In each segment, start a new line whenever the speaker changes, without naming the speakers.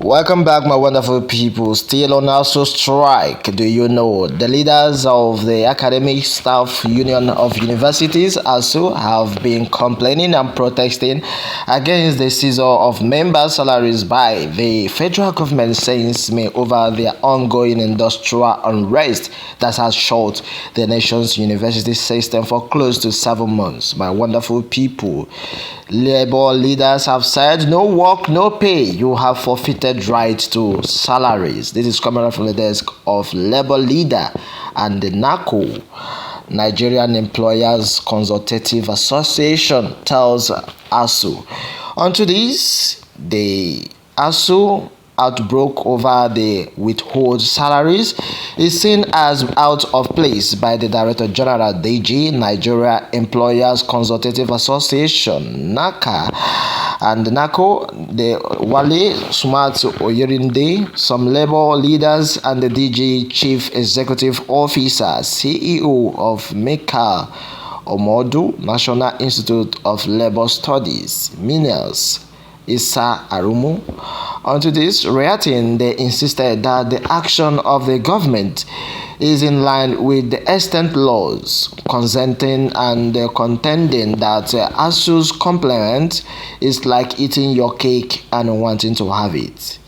Welcome back, my wonderful people. Still on ASUU strike. Do you know the leaders of the Academic Staff Union of Universities ASUU have been complaining and protesting against the seizure of member salaries by the federal government since May over their ongoing industrial unrest that has shut the nation's university system for close to 7 months. My wonderful people, labor leaders have said no work, no pay. You have forfeited right to salaries. This is coming from the desk of labor leader and the NACO, Nigerian Employers Consultative Association, tells ASUU. Onto this, the ASUU outbreak over the withhold salaries is seen as out of place by the Director General DG, Nigeria Employers Consultative Association, NACA, and NACO, the Wale Smart Oyerinde, some labor leaders, and the DG Chief Executive Officer, CEO of MECA Omodu, National Institute of Labor Studies, MINELS, Issa Arumu. Onto this, reacting, they insisted that the action of the government is in line with the extant laws, consenting and contending that ASUU's complaint is like eating your cake and wanting to have it.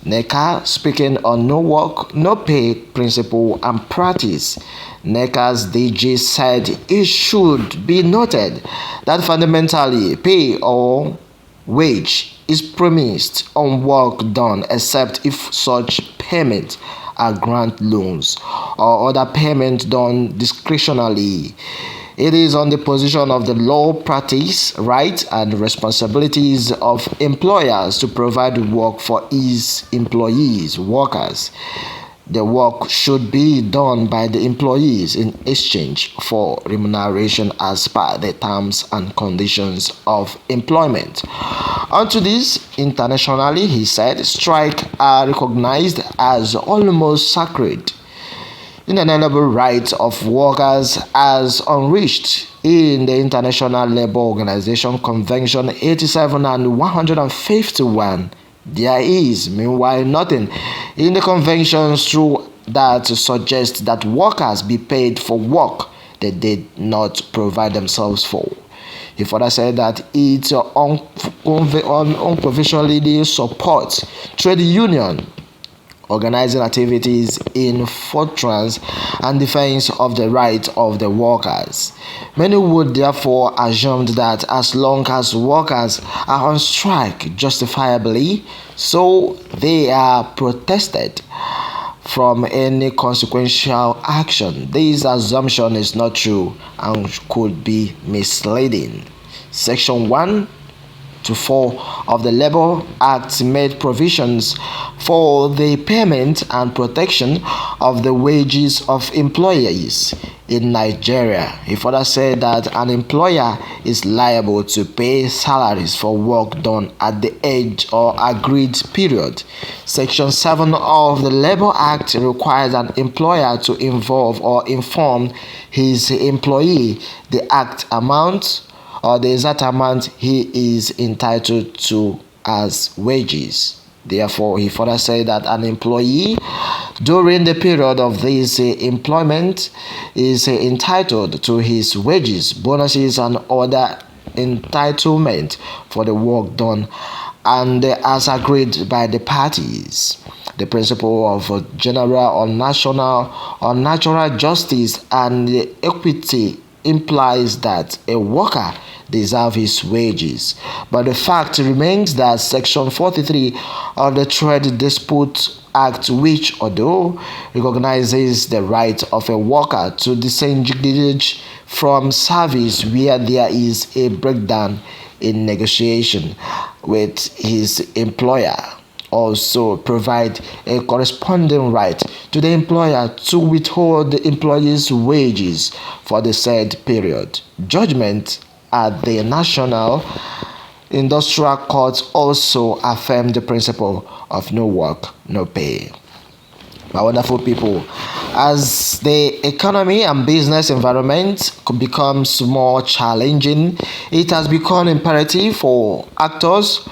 NECA, speaking on no work, no pay principle and practice, NECA's DG said it should be noted that fundamentally pay or wage is premised on work done except if such payment are grant loans or other payment done discretionally. It is on the position of the law practice, rights and responsibilities of employers to provide work for his employees, workers. The work should be done by the employees in exchange for remuneration as per the terms and conditions of employment. Onto this, internationally, he said, strikes are recognized as almost sacred, inalienable rights of workers as unreached in the International Labour Organization Convention 87 and 151. There is, meanwhile, nothing in the conventions through that suggests that workers be paid for work they did not provide themselves for. He further said that it unprovisionally supports trade union organizing activities in furtherance and defense of the rights of the workers. Many would therefore assume that as long as workers are on strike justifiably, so they are protested from any consequential action. This assumption is not true and could be misleading. Section 1 to 4 of the Labour Act made provisions for the payment and protection of the wages of employees in Nigeria. He further said that an employer is liable to pay salaries for work done at the age or agreed period. Section 7 of the Labour Act requires an employer to involve or inform his employee the act amount or the exact amount he is entitled to as wages. Therefore, he further said that an employee during the period of this employment is entitled to his wages, bonuses, and other entitlement for the work done and as agreed by the parties. The principle of general or national or natural justice and equity implies that a worker deserves his wages, but the fact remains that Section 43 of the Trade Dispute Act, which although recognizes the right of a worker to disengage from service where there is a breakdown in negotiation with his employer, also provide a corresponding right to the employer to withhold the employee's wages for the said period. Judgment at the National Industrial Court also affirmed the principle of no work, no pay. My wonderful people, as the economy and business environment becomes more challenging, it has become imperative for actors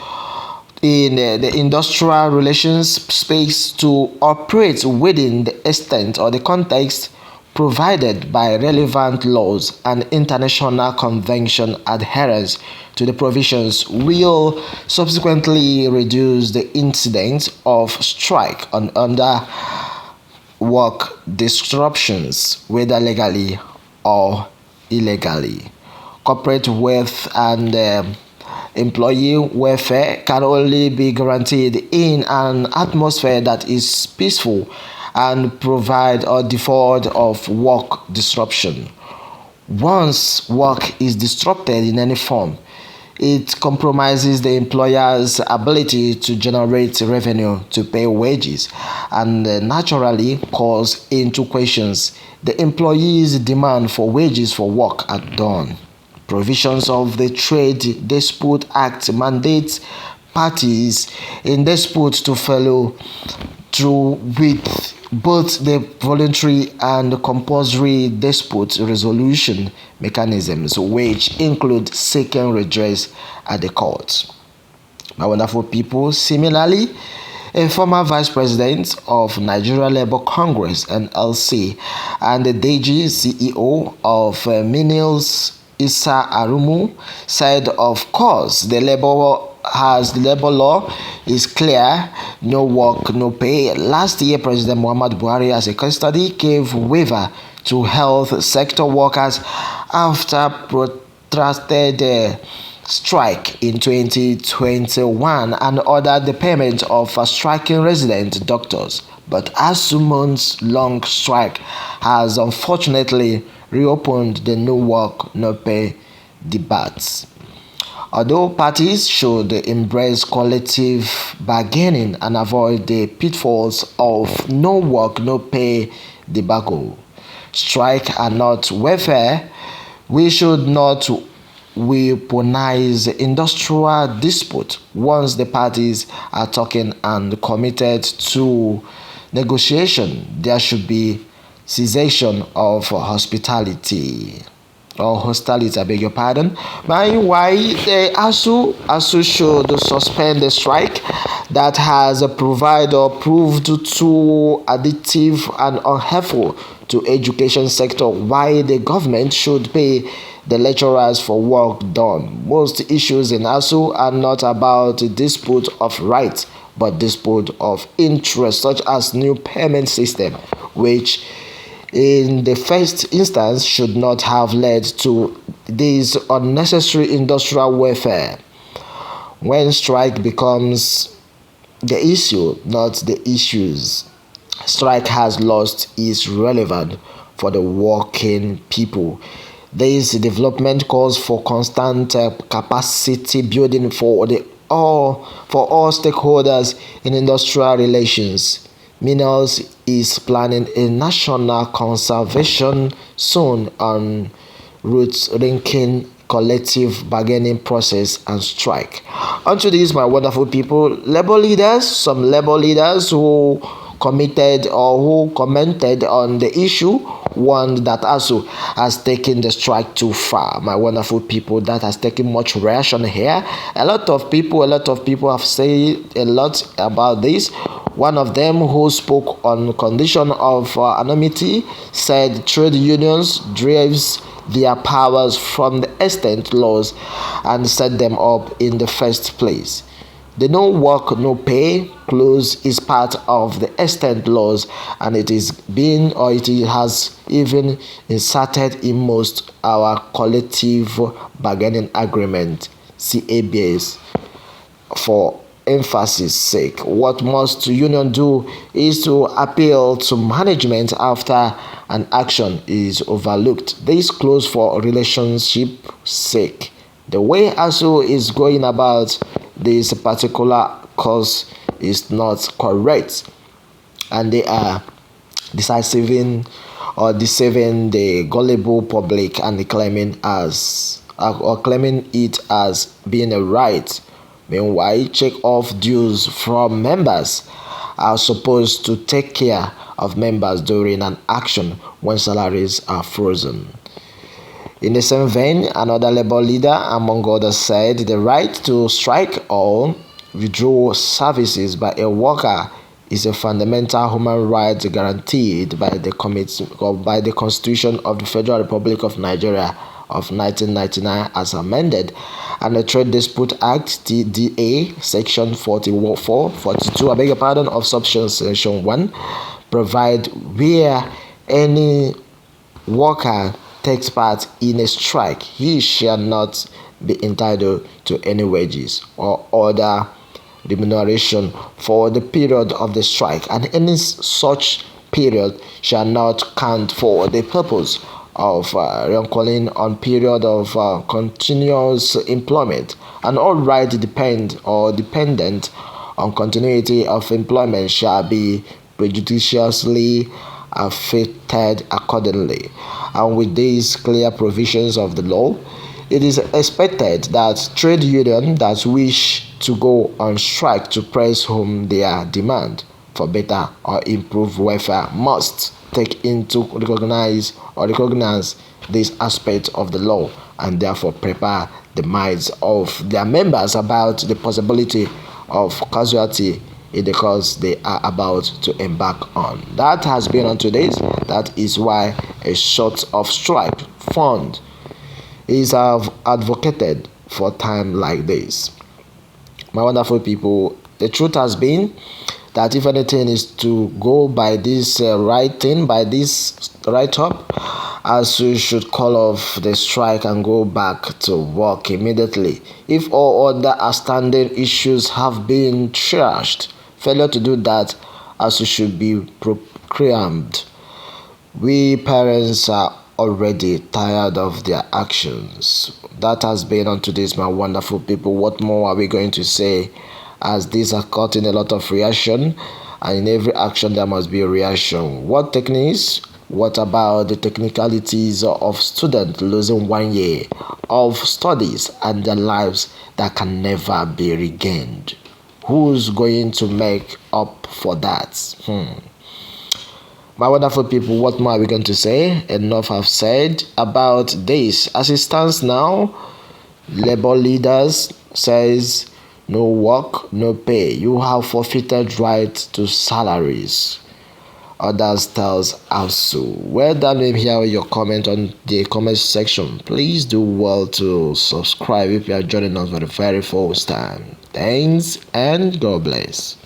in the industrial relations space to operate within the extent or the context provided by relevant laws and international convention adherence to the provisions will subsequently reduce the incidence of strike on under work disruptions, whether legally or illegally. Corporate wealth and employee welfare can only be guaranteed in an atmosphere that is peaceful and provide or devoid of work disruption. Once work is disrupted in any form, it compromises the employer's ability to generate revenue to pay wages and naturally calls into questions the employee's demand for wages for work at dawn. Provisions of the Trade Dispute Act mandate parties in dispute to follow through with both the voluntary and compulsory dispute resolution mechanisms, which include seeking redress at the courts. My wonderful people, similarly, a former vice president of Nigeria Labour Congress (NLC) and the DG CEO of Minerals Issa Arumu said, of course, the labor law is clear: no work, no pay. Last year, President Muhammad Buhari, as a case study, gave waiver to health sector workers after protracted strike in 2021 and ordered the payment of striking resident doctors. But ASUU months-long strike has unfortunately reopened the no work, no pay debates. Although parties should embrace collective bargaining and avoid the pitfalls of no work, no pay debacle, strike and not welfare, we should not weaponize industrial dispute. Once the parties are talking and committed to negotiation, there should be cessation of hostility, I beg your pardon. Why the ASUU should suspend the strike that has provided or proved too addictive and unhelpful to education sector, why the government should pay the lecturers for work done. Most issues in ASUU are not about dispute of rights, but dispute of interest, such as new payment system, which in the first instance should not have led to this unnecessary industrial warfare. When strike becomes the issue, not the issues, strike has lost its relevance for the working people. This development calls for constant capacity building for all stakeholders in industrial relations. Minerals is planning a national conservation zone on routes linking collective bargaining process and strike. Onto this, my wonderful people, some labor leaders who committed or who commented on the issue warned that ASUU has taken the strike too far. My wonderful people, that has taken much reaction here. A lot of people have said a lot about this. One of them, who spoke on condition of anonymity, said trade unions derives their powers from the extant laws and set them up in the first place. The no work, no pay clause is part of the extant laws, and it has even inserted in most our collective bargaining agreement (CABs). For emphasis sake, what must union do is to appeal to management after an action is overlooked. This clause for relationship sake. The way ASUU is going about this particular cause is not correct, and they are deceiving the gullible public and claiming it as being a right. Meanwhile, check-off dues from members are supposed to take care of members during an action when salaries are frozen. In the same vein, another labor leader, among others, said the right to strike or withdrawal services by a worker is a fundamental human right guaranteed by the Constitution of the Federal Republic of Nigeria of 1999 as amended, and the Trade Dispute Act TDA Section 42, I beg your pardon, of Section 1 provide where any worker takes part in a strike, he shall not be entitled to any wages or other remuneration for the period of the strike, and any such period shall not count for the purpose of recalling on period of continuous employment, and all right dependent on continuity of employment shall be prejudicially affected accordingly. And with these clear provisions of the law, it is expected that trade unions that wish to go on strike to press home their demand for better or improved welfare must take into recognize this aspect of the law, and therefore prepare the minds of their members about the possibility of casualty in the course they are about to embark on. That has been on today's. That is why a sort of strike fund is advocated for time like this. My wonderful people, the truth has been that if anything is to go by this writing, by this write-up, ASUU should call off the strike and go back to work immediately. If all other outstanding issues have been trashed, failure to do that, ASUU should be proclaimed. We parents are already tired of their actions. That has been on today's, my wonderful people. What more are we going to say, as these are caught in a lot of reaction, and in every action there must be a reaction. What techniques? What about the technicalities of students losing 1 year of studies and their lives that can never be regained? Who's going to make up for that? My wonderful people, what more are we going to say? Enough I've said about this. As it stands now, labor leaders says no work, no pay. You have forfeited right to salaries. Others tells ASUU. Well done. Maybe hear your comment on the comment section. Please do well to subscribe if you are joining us for the very first time. Thanks and God bless.